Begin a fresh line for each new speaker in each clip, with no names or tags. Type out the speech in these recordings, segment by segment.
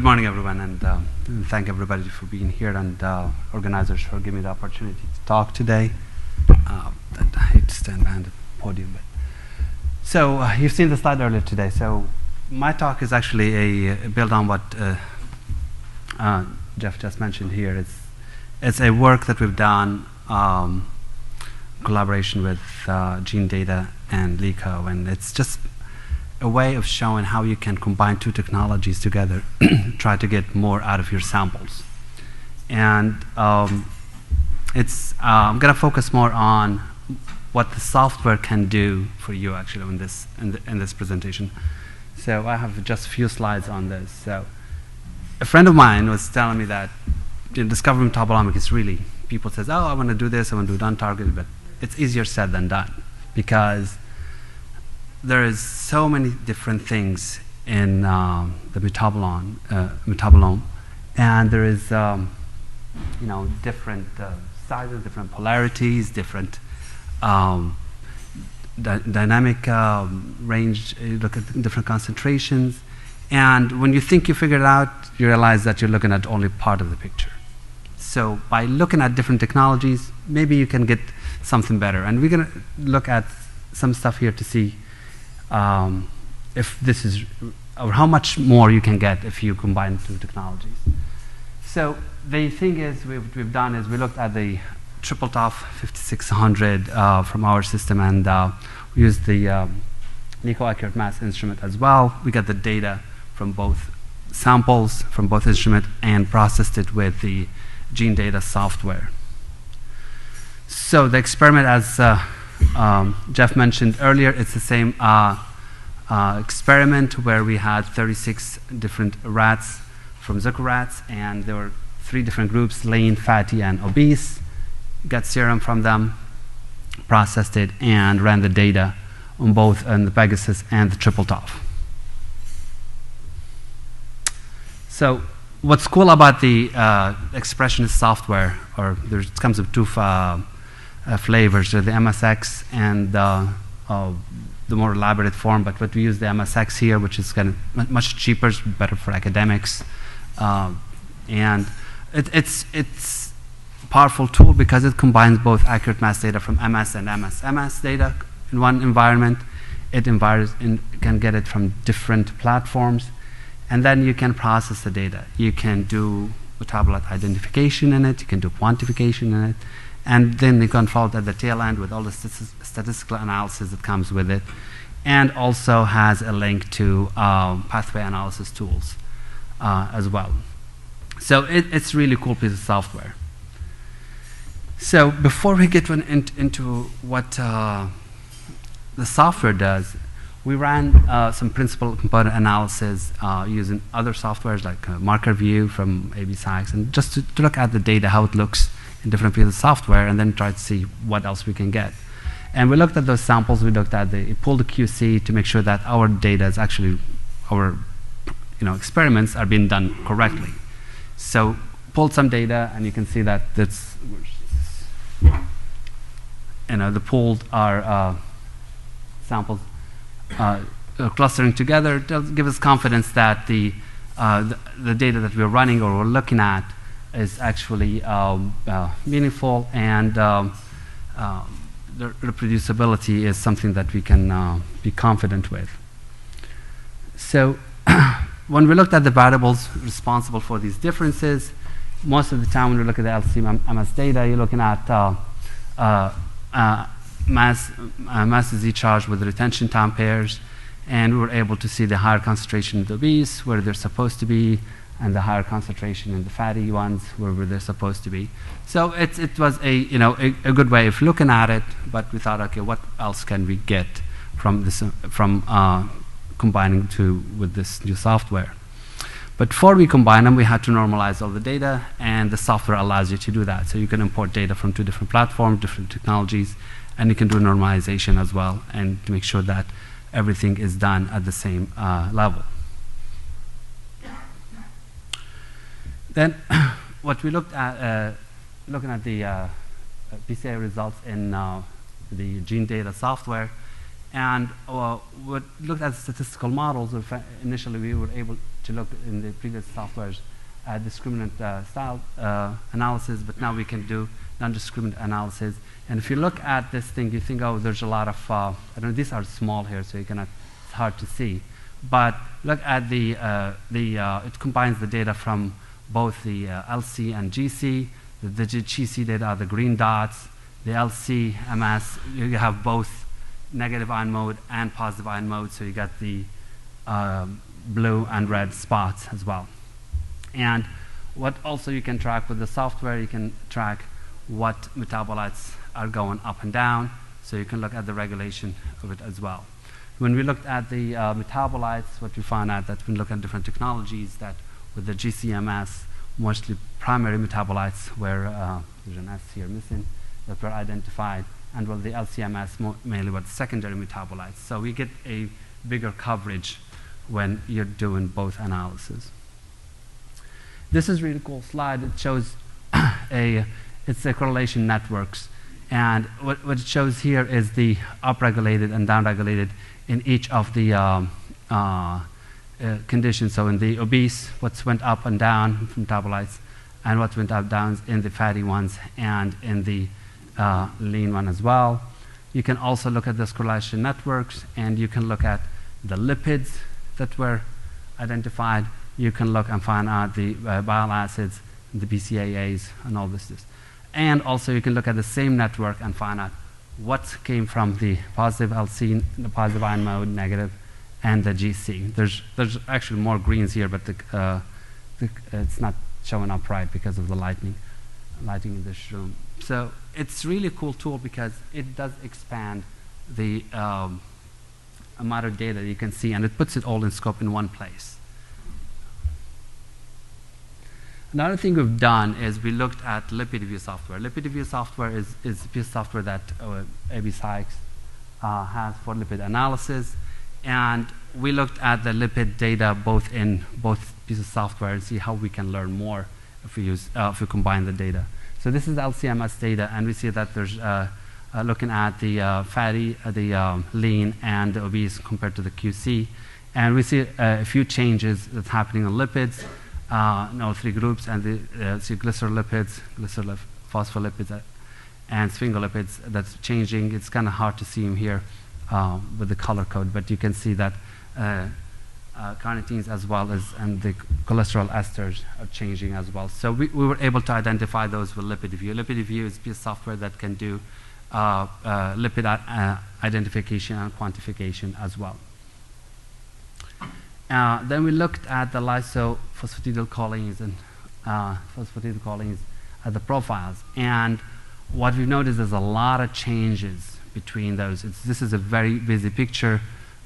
Good morning, everyone, and thank everybody for being here and organizers for giving me the opportunity to talk today. I hate to stand behind the podium, but so you've seen the slide earlier today. So my talk is actually a build on what Jeff just mentioned here. It's a work that we've done collaboration with Genedata and LICO, and it's just a way of showing how you can combine two technologies together, try to get more out of your samples. And I'm going to focus more on what the software can do for you actually in this presentation. So I have just a few slides on this. So a friend of mine was telling me that discovering metabolomics is really, people says, oh, I want to do this, I want to do untargeted, but it's easier said than done because there is so many different things in the metabolome, and there is different sizes, different polarities, different dynamic range. You look at different concentrations, and when you think you figured it out, you realize that you're looking at only part of the picture. So by looking at different technologies, maybe you can get something better. And we're going to look at some stuff here to see if this is, or how much more you can get if you combine two technologies. So the thing is, we've done is we looked at the TripleTOF 5600 from our system, and we used the LICO accurate mass instrument as well. We got the data from both samples from both instruments and processed it with the Genedata software. So the experiment, as Jeff mentioned earlier, it's the same experiment where we had 36 different rats from Zucker rats, and there were 3 different groups, lean, fatty, and obese. Got serum from them, processed it, and ran the data on both the Pegasus and the TripleTOF. So what's cool about the Expressionist software, or there comes with 2 flavors, the MSX and the more elaborate form, but we use the MSX here, which is kind of much cheaper, better for academics, and it's a powerful tool because it combines both accurate mass data from MS and MS data in one environment. It can get it from different platforms, and then you can process the data. You can do metabolite identification in it, you can do quantification in it, and then you can follow it at the tail end with all the statistical analysis that comes with it, and also has a link to pathway analysis tools as well. So it's really cool piece of software. So before we get into what the software does, we ran some principal component analysis using other softwares like Marker View from SCIEX, and just to look at the data, how it looks in different pieces of software, and then try to see what else we can get. And we looked at those samples. We looked at pulled the QC to make sure that our data is actually, our experiments are being done correctly. So pulled some data, and you can see that that's, the pulled are samples clustering together. Does give us confidence that the data that we're running or we're looking at is actually meaningful, and the reproducibility is something that we can be confident with. So when we looked at the variables responsible for these differences, most of the time when we look at the LC-MS data, you're looking at mass Z charge with retention time pairs, and we were able to see the higher concentration in the obese where they're supposed to be, and the higher concentration in the fatty ones where they're supposed to be. So it was a good way of looking at it, but we thought, okay, what else can we get from this combining with this new software? But before we combine them, we had to normalize all the data, and the software allows you to do that. So you can import data from 2 different platforms, different technologies, and you can do normalization as well, and to make sure that everything is done at the same level. Then what we looked at, looking at the PCA results in the Genedata software, And we looked at statistical models. Initially, we were able to look in the previous softwares at discriminant style analysis, but now we can do non-discriminant analysis. And if you look at this thing, you think, oh, there's a lot of, I don't know, these are small here, so you cannot, it's hard to see. But look at it combines the data from both the LC and GC. The GC data are the green dots. The LC, MS, you have both negative ion mode and positive ion mode, so you got the blue and red spots as well. And what also you can track with the software, you can track what metabolites are going up and down, so you can look at the regulation of it as well. When we looked at the metabolites, what we found out that when we look at different technologies, that with the GCMS, mostly primary metabolites where there's an S here missing, that were identified, and with the LCMS, mainly with secondary metabolites. So we get a bigger coverage when you're doing both analysis. This is a really cool slide. It shows it's the correlation networks. And what it shows here is the upregulated and downregulated in each of the conditions. So in the obese, what went up and down from metabolites, and what went up down in the fatty ones, and in the lean one as well. You can also look at this correlation networks, and you can look at the lipids that were identified. You can look and find out the bile acids, the BCAAs, and all this. And also you can look at the same network and find out what came from the positive LC, the positive ion mode, negative, and the GC. There's actually more greens here, but it's not showing up right because of the lighting in this room. So it's really a cool tool because it does expand the amount of data you can see, and it puts it all in scope in one place. Another thing we've done is we looked at lipid view software. Lipid view software is a piece of software that SCIEX has for lipid analysis. And we looked at the lipid data both in both pieces of software and see how we can learn more if we combine the data. So this is LCMS data, and we see that there's looking at the fatty, the lean, and the obese compared to the QC. And we see a few changes that's happening on lipids in all three groups, and see glycerolipids, phospholipids, and sphingolipids that's changing. It's kind of hard to see them here with the color code, but you can see that carnitines as well as and the cholesterol esters are changing as well. So we were able to identify those with LipidView. LipidView is a piece of software that can do lipid identification and quantification as well. Then we looked at the lysophosphatidyl-cholines and phosphatidylcholines at the profiles. And what we've noticed is a lot of changes between those. This is a very busy picture,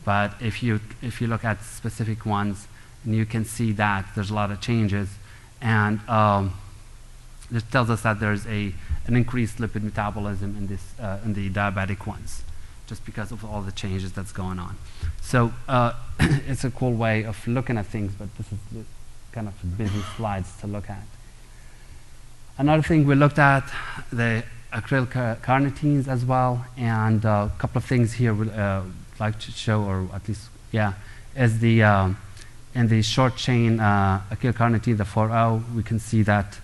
but if you look at specific ones, and you can see that there's a lot of changes. And this tells us that there's an increased lipid metabolism in the diabetic ones, just because of all the changes that's going on. So it's a cool way of looking at things, but this is kind of busy slides to look at. Another thing we looked at, the acryl carnitines as well, and a couple of things here we'd like to show, or at least, is the in the short chain acryl carnitine, the 4O, we can see that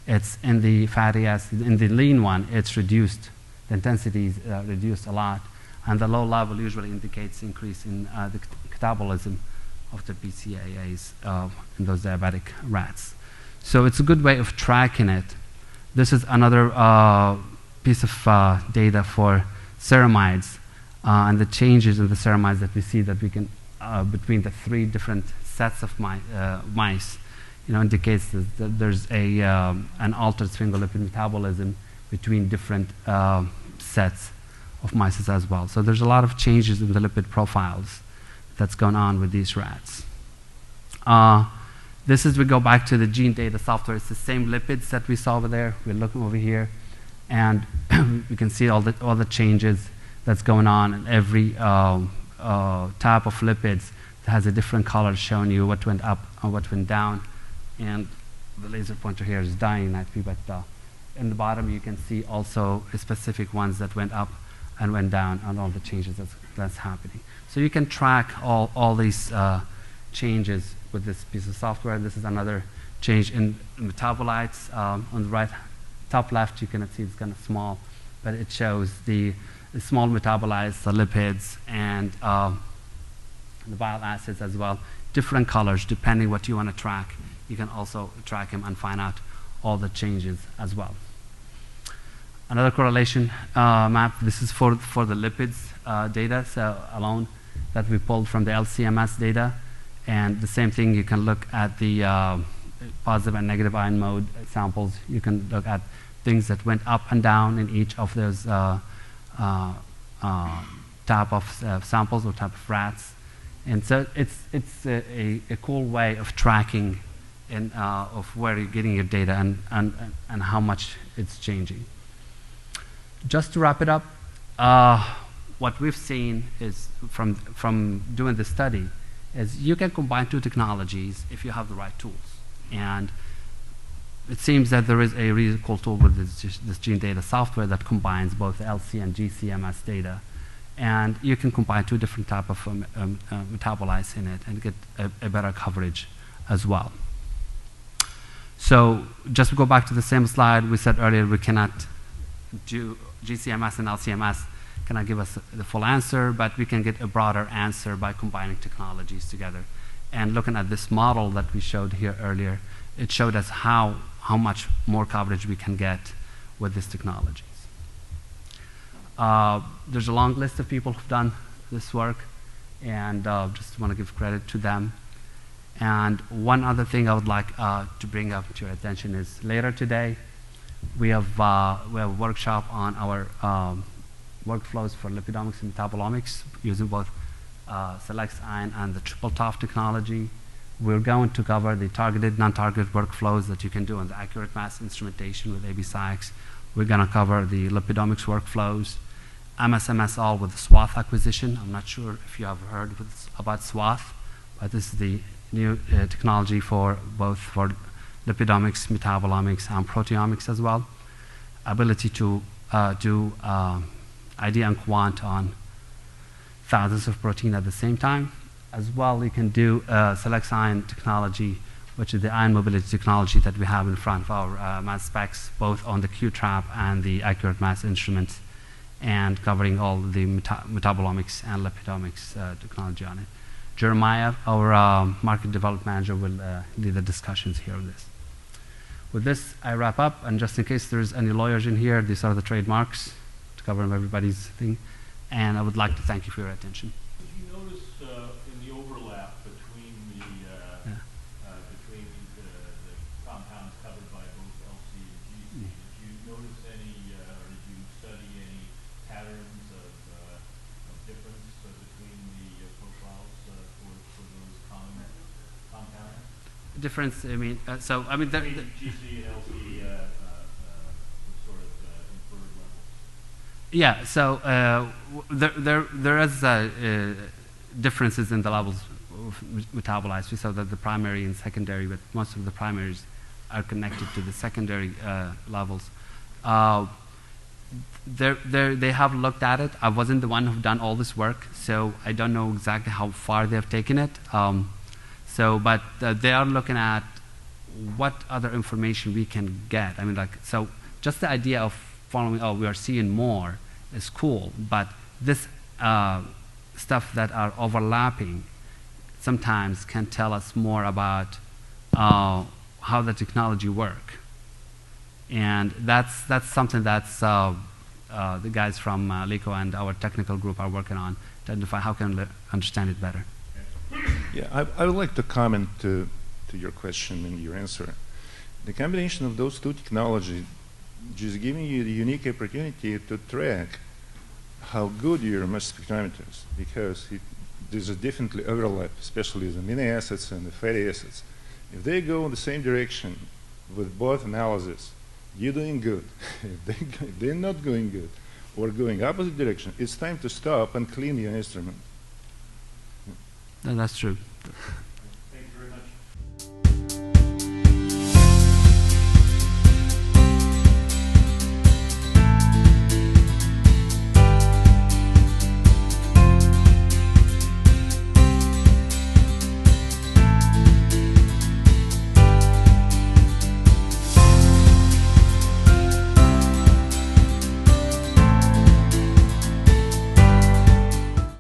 it's in the fatty acid. In the lean one, it's reduced. The intensity is reduced a lot. And the low level usually indicates increase in the catabolism of the BCAAs in those diabetic rats. So it's a good way of tracking it. This is another piece of data for ceramides and the changes in the ceramides that we see that we can, between the three different sets of mice, indicates that there's an altered sphingolipid metabolism between different sets of mice as well. So there's a lot of changes in the lipid profiles that's going on with these rats. This is, we go back to the gene data software. It's the same lipids that we saw over there. We're looking over here, and we can see all the changes that's going on in every type of lipids that has a different color showing you what went up and what went down. And the laser pointer here is dying at me, but in the bottom you can see also specific ones that went up and went down and all the changes that's that's happening. So you can track all these changes with this piece of software. This is another change in metabolites. On the right, top left, you can see it's kind of small, but it shows the small metabolites, the lipids, and the bile acids as well. Different colors depending what you want to track. You can also track them and find out all the changes as well. Another correlation map. This is for the lipids data, so alone that we pulled from the LCMS data, and the same thing. You can look at the positive and negative ion mode samples. You can look at things that went up and down in each of those type of samples or type of rats. And so it's a cool way of tracking of where you're getting your data and how much it's changing. Just to wrap it up, what we've seen is from doing this study is you can combine two technologies if you have the right tools. And it seems that there is a really cool tool with this Genedata software that combines both LC and GCMS data. And you can combine two different type of metabolites in it and get a better coverage as well. So just to go back to the same slide, we said earlier we cannot do GCMS and LCMS cannot give us the full answer, but we can get a broader answer by combining technologies together. And looking at this model that we showed here earlier, it showed us how much more coverage we can get with these technologies. There's a long list of people who've done this work, and just want to give credit to them. And one other thing I would like to bring up to your attention is later today, we have a workshop on our workflows for lipidomics and metabolomics using both SCIEX and the TripleTOF technology. We're going to cover the targeted, non-targeted workflows that you can do on the accurate mass instrumentation with SCIEX. We're going to cover the lipidomics workflows, MS/MS-all with the SWOT acquisition. I'm not sure if you have heard about SWOT, but this is the new technology for both for lipidomics, metabolomics, and proteomics as well. Ability to do ID and quant on thousands of protein at the same time. As well, you can do SCIEX ion technology, which is the ion mobility technology that we have in front of our mass specs, both on the Q-trap and the accurate mass instruments, and covering all the metabolomics and lipidomics technology on it. Jeremiah, our market development manager, will lead the discussions here on this. With this, I wrap up, and just in case there's any lawyers in here, these are the trademarks to cover everybody's thing, and I would like to thank you for your attention.
Did you notice in the overlap between the compounds covered by both LC and GC, did you notice any, or did you study any patterns of difference between the profiles for those common compounds?
Difference, I mean, so, I mean,
GC and LC sort of inferred levels.
Yeah, so there is differences in the levels of metabolites. We saw that the primary and secondary, but most of the primaries are connected to the secondary levels. They have looked at it. I wasn't the one who done all this work, so I don't know exactly how far they have taken it. But they are looking at what other information we can get. I mean, like, so just the idea of following, oh, we are seeing more is cool, but this stuff that are overlapping sometimes can tell us more about how the technology work. And that's something that's the guys from LICO and our technical group are working on to identify how can we understand it better.
Yeah, I would like to comment to your question and your answer. The combination of those two technologies just giving you the unique opportunity to track how good your mass spectrometer is, because there's a definitely overlap, especially the amino acids and the fatty acids. If they go in the same direction with both analyses, you're doing good. If they're not going good or going opposite direction, it's time to stop and clean your instrument.
That's true.